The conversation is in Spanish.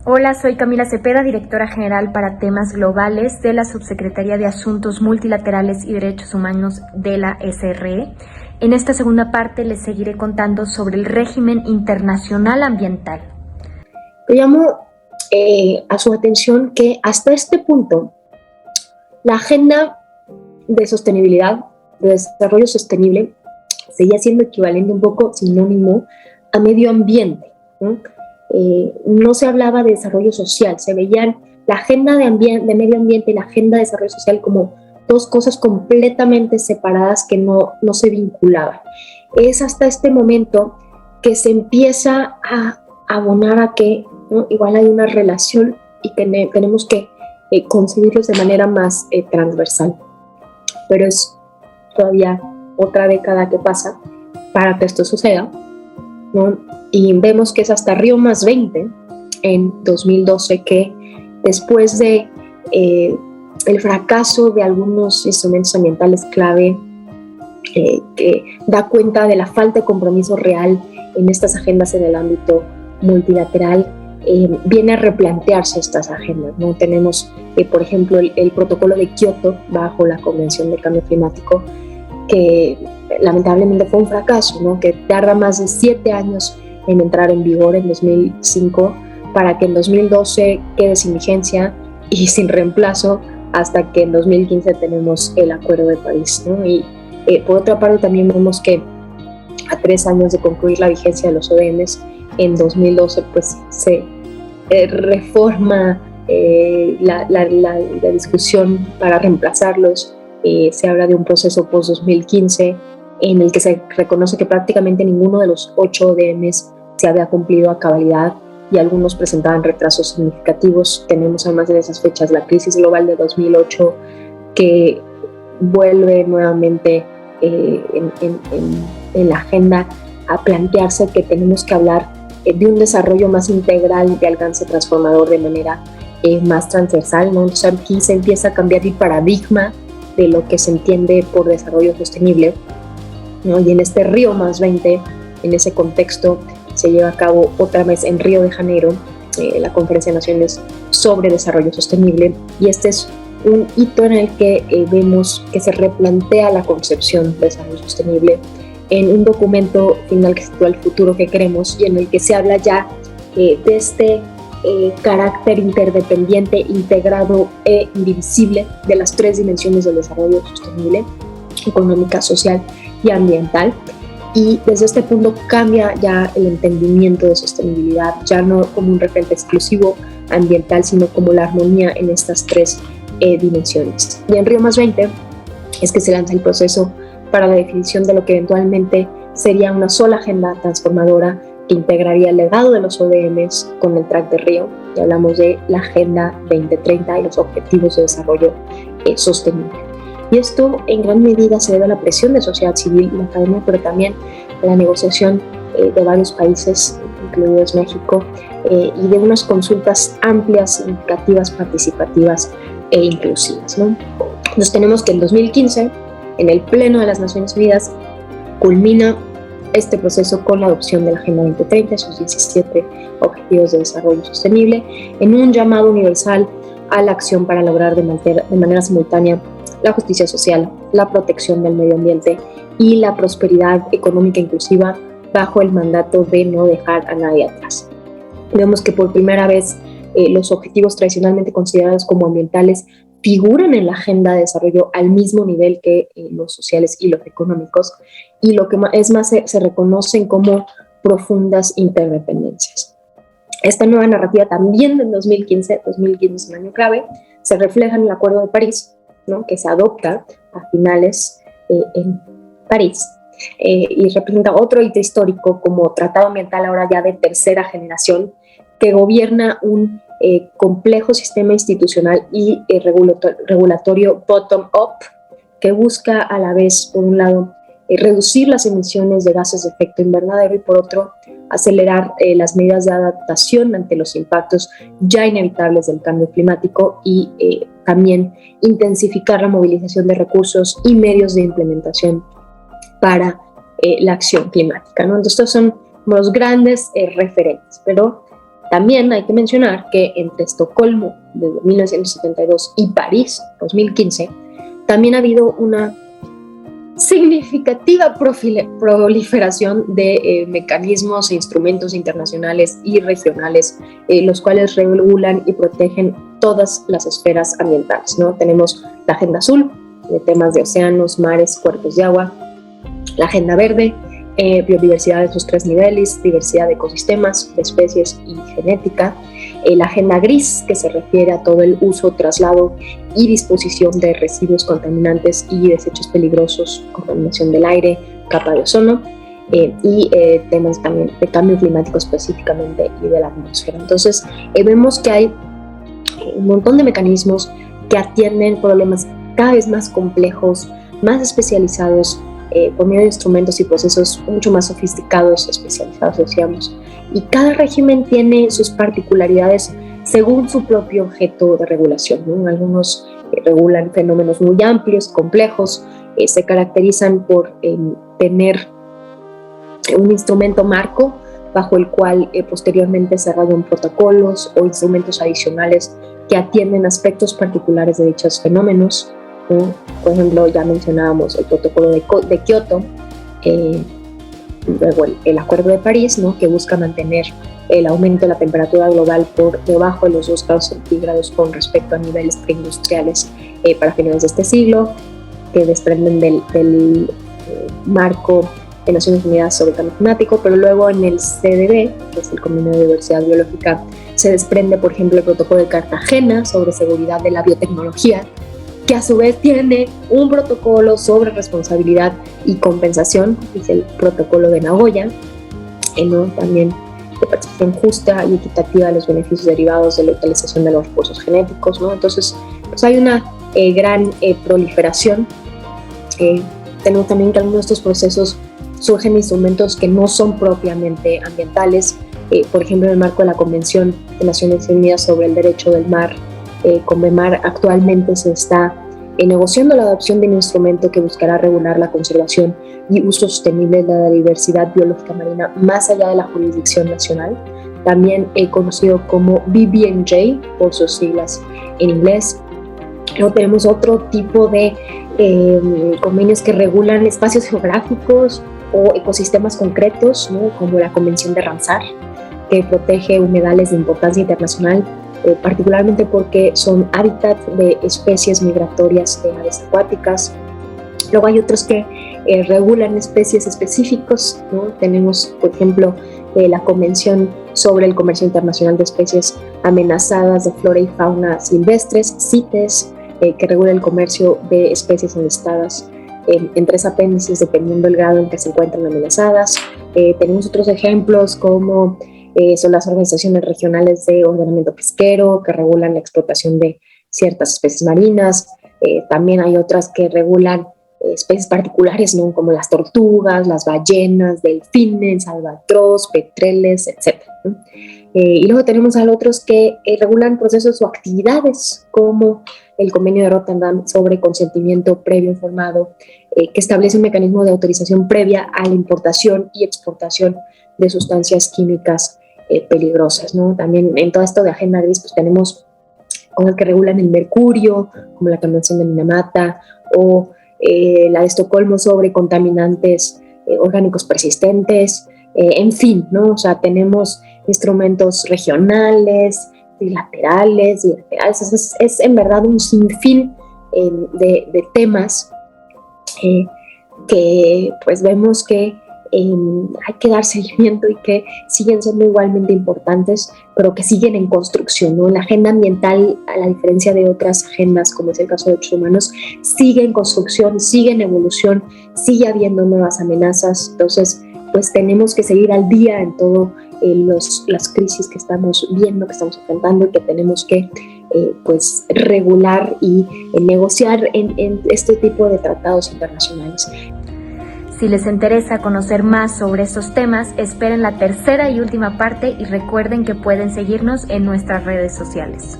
Hola, soy Camila Cepeda, directora general para temas globales de la Subsecretaría de Asuntos Multilaterales y Derechos Humanos de la SRE. En esta segunda parte les seguiré contando sobre el régimen internacional ambiental. Llamo a su atención que hasta este punto la agenda de sostenibilidad, de desarrollo sostenible, seguía siendo equivalente un poco sinónimo a medio ambiente, ¿no? No se hablaba de desarrollo social, se veían la agenda de medio ambiente y la agenda de desarrollo social como dos cosas completamente separadas que no se vinculaban. Es hasta este momento que se empieza a abonar a que, ¿no?, igual hay una relación y tenemos que concebirlos de manera más transversal. Pero es todavía otra década que pasa para que esto suceda, ¿no? Y vemos que es hasta Río +20 en 2012 que después de el fracaso de algunos instrumentos ambientales clave, que da cuenta de la falta de compromiso real en estas agendas en el ámbito multilateral, viene a replantearse estas agendas, ¿no? Tenemos, por ejemplo, el protocolo de Kioto bajo la Convención de Cambio Climático, que lamentablemente fue un fracaso, ¿no? Que tarda más de 7 años en entrar en vigor en 2005 para que en 2012 quede sin vigencia y sin reemplazo hasta que en 2015 tenemos el Acuerdo de París, ¿no? Y por otra parte también vemos que a 3 años de concluir la vigencia de los ODMs, en 2012 pues se reforma la discusión para reemplazarlos. Se habla de un proceso post-2015 en el que se reconoce que prácticamente ninguno de los 8 ODMs se había cumplido a cabalidad y algunos presentaban retrasos significativos. Tenemos además de esas fechas la crisis global de 2008 que vuelve nuevamente en la agenda a plantearse que tenemos que hablar de un desarrollo más integral de alcance transformador de manera más transversal, ¿no? Entonces aquí se empieza a cambiar el paradigma de lo que se entiende por desarrollo sostenible, ¿no? Y en este Río +20, en ese contexto, se lleva a cabo otra vez en Río de Janeiro la Conferencia de Naciones sobre Desarrollo Sostenible, y este es un hito en el que vemos que se replantea la concepción de desarrollo sostenible en un documento final que se titula El futuro que queremos, y en el que se habla ya de este carácter interdependiente, integrado e indivisible de las 3 dimensiones del desarrollo sostenible: económica, social y ambiental. Y desde este punto cambia ya el entendimiento de sostenibilidad, ya no como un referente exclusivo ambiental, sino como la armonía en estas 3 dimensiones. Y en Río +20 es que se lanza el proceso para la definición de lo que eventualmente sería una sola agenda transformadora que integraría el legado de los ODMs con el Track de Río, y hablamos de la Agenda 2030 y los Objetivos de Desarrollo Sostenible. Y esto en gran medida se debe a la presión de sociedad civil y la academia, pero también a la negociación de varios países, incluidos México, y de unas consultas amplias, significativas, participativas e inclusivas, ¿no? Entonces tenemos que en 2015, en el Pleno de las Naciones Unidas, culmina este proceso con la adopción de la Agenda 2030, sus 17 Objetivos de Desarrollo Sostenible, en un llamado universal a la acción para lograr de manera simultánea la justicia social, la protección del medio ambiente y la prosperidad económica inclusiva bajo el mandato de no dejar a nadie atrás. Vemos que por primera vez los objetivos tradicionalmente considerados como ambientales figuran en la agenda de desarrollo al mismo nivel que los sociales y los económicos, y lo que es más se reconocen como profundas interdependencias. Esta nueva narrativa también en 2015 es un año clave, se refleja en el Acuerdo de París, ¿no?, que se adopta a finales en París, y representa otro hito histórico como tratado ambiental ahora ya de tercera generación, que gobierna un complejo sistema institucional y regulatorio bottom-up, que busca a la vez, por un lado, reducir las emisiones de gases de efecto invernadero y por otro, acelerar las medidas de adaptación ante los impactos ya inevitables del cambio climático y también intensificar la movilización de recursos y medios de implementación para la acción climática, ¿no? Entonces, estos son los grandes referentes, pero También hay que mencionar que entre Estocolmo desde 1972 y París 2015 también ha habido una significativa proliferación de mecanismos e instrumentos internacionales y regionales, los cuales regulan y protegen todas las esferas ambientales, ¿no? Tenemos la Agenda Azul, de temas de océanos, mares, cuerpos de agua, la Agenda Verde, biodiversidad de sus 3 niveles, diversidad de ecosistemas, de especies y genética, la Agenda Gris, que se refiere a todo el uso, traslado y disposición de residuos contaminantes y desechos peligrosos, contaminación del aire, capa de ozono, y temas también de cambio climático específicamente y de la atmósfera. Entonces, vemos que hay un montón de mecanismos que atienden problemas cada vez más complejos, más especializados, por medio de instrumentos y procesos mucho más sofisticados, especializados, decíamos. Y cada régimen tiene sus particularidades según su propio objeto de regulación, ¿no? Algunos regulan fenómenos muy amplios, complejos, se caracterizan por tener un instrumento marco bajo el cual posteriormente se desarrollan protocolos o instrumentos adicionales que atienden aspectos particulares de dichos fenómenos, ¿no? Por ejemplo, ya mencionábamos el protocolo de Kioto, luego el Acuerdo de París, ¿no? Que busca mantener el aumento de la temperatura global por debajo de los 2 grados centígrados con respecto a niveles preindustriales para finales de este siglo, que desprenden del marco de Naciones Unidas sobre el cambio climático, pero luego en el CDB, que es el Convenio de Diversidad Biológica, se desprende, por ejemplo, el protocolo de Cartagena sobre seguridad de la biotecnología, que a su vez tiene un protocolo sobre responsabilidad y compensación, que es el protocolo de Nagoya, ¿no? También de participación justa y equitativa de los beneficios derivados de la utilización de los recursos genéticos, ¿no? Entonces, pues hay una gran proliferación. Tenemos también que algunos de estos procesos surgen instrumentos que no son propiamente ambientales, por ejemplo, en el marco de la Convención de Naciones Unidas sobre el Derecho del Mar, CONVEMAR, actualmente se está negociando la adopción de un instrumento que buscará regular la conservación y uso sostenible de la diversidad biológica marina más allá de la jurisdicción nacional, también conocido como BBNJ por sus siglas en inglés. Luego tenemos otro tipo de convenios que regulan espacios geográficos o ecosistemas concretos, ¿no? Como la Convención de Ramsar, que protege humedales de importancia internacional, particularmente porque son hábitat de especies migratorias de aves acuáticas. Luego hay otros que regulan especies específicos, ¿no? Tenemos, por ejemplo, la Convención sobre el Comercio Internacional de Especies Amenazadas de Flora y Fauna Silvestres, CITES, que regula el comercio de especies enlistadas en 3 apéndices dependiendo del grado en que se encuentran amenazadas. Tenemos otros ejemplos como son las organizaciones regionales de ordenamiento pesquero que regulan la explotación de ciertas especies marinas. También hay otras que regulan especies particulares, ¿no? Como las tortugas, las ballenas, delfines, albatros, petreles, etc., ¿no? Y luego tenemos a otros que regulan procesos o actividades como el Convenio de Rotterdam sobre consentimiento previo informado, que establece un mecanismo de autorización previa a la importación y exportación de sustancias químicas peligrosas, ¿no? También en todo esto de Agenda Gris pues tenemos cosas que regulan el mercurio, como la Convención de Minamata o la de Estocolmo sobre contaminantes orgánicos persistentes, en fin, ¿no? O sea, tenemos instrumentos regionales, bilaterales, es en verdad un sinfín de temas que pues vemos que hay que dar seguimiento y que siguen siendo igualmente importantes, pero que siguen en construcción, ¿no? La agenda ambiental, a la diferencia de otras agendas, como es el caso de derechos humanos, sigue en construcción, sigue en evolución, sigue habiendo nuevas amenazas. Entonces, pues tenemos que seguir al día en todo las crisis que estamos viendo, que estamos enfrentando y que tenemos que pues regular y negociar en este tipo de tratados internacionales. Si les interesa conocer más sobre estos temas, esperen la tercera y última parte y recuerden que pueden seguirnos en nuestras redes sociales.